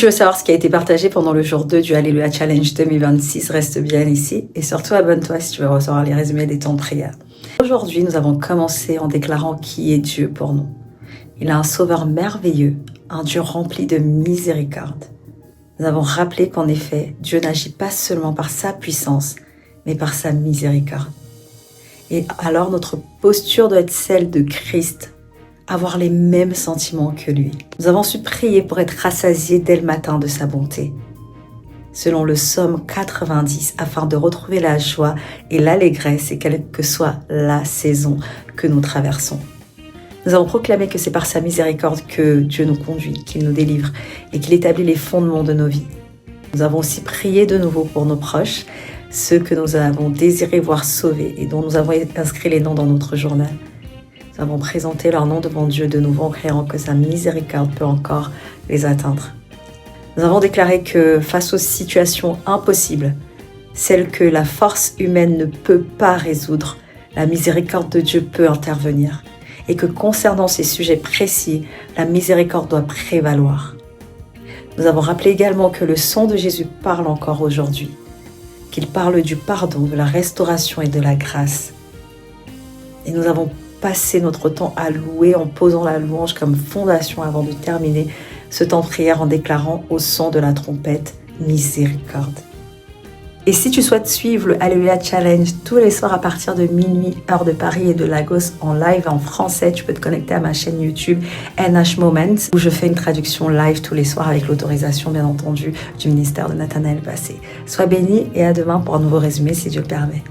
Tu veux savoir ce qui a été partagé pendant le jour 2 du Alléluia Challenge 2026, reste bien ici et surtout abonne-toi si tu veux recevoir les résumés des temps de prière. Aujourd'hui, nous avons commencé en déclarant qui est Dieu pour nous. Il a un sauveur merveilleux, un Dieu rempli de miséricorde. Nous avons rappelé qu'en effet, Dieu n'agit pas seulement par sa puissance, mais par sa miséricorde. Et alors notre posture doit être celle de Christ, avoir les mêmes sentiments que lui. Nous avons su prier pour être rassasiés dès le matin de sa bonté. Selon le psaume 90, afin de retrouver la joie et l'allégresse et quelle que soit la saison que nous traversons. Nous avons proclamé que c'est par sa miséricorde que Dieu nous conduit, qu'il nous délivre et qu'il établit les fondements de nos vies. Nous avons aussi prié de nouveau pour nos proches, ceux que nous avons désiré voir sauvés et dont nous avons inscrit les noms dans notre journal. Nous avons présenté leur nom devant Dieu de nouveau en créant que sa miséricorde peut encore les atteindre. Nous avons déclaré que face aux situations impossibles, celles que la force humaine ne peut pas résoudre, la miséricorde de Dieu peut intervenir. Et que concernant ces sujets précis, la miséricorde doit prévaloir. Nous avons rappelé également que le sang de Jésus parle encore aujourd'hui, qu'il parle du pardon, de la restauration et de la grâce. Et nous avons passé notre temps à louer en posant la louange comme fondation avant de terminer ce temps de prière en déclarant au son de la trompette miséricorde. Et si tu souhaites suivre le Alléluia Challenge tous les soirs à partir de minuit, heure de Paris et de Lagos en live en français, tu peux te connecter à ma chaîne YouTube NH Moments où je fais une traduction live tous les soirs avec l'autorisation bien entendu du ministère de Nathanaël Bassé. Sois béni et à demain pour un nouveau résumé si Dieu le permet.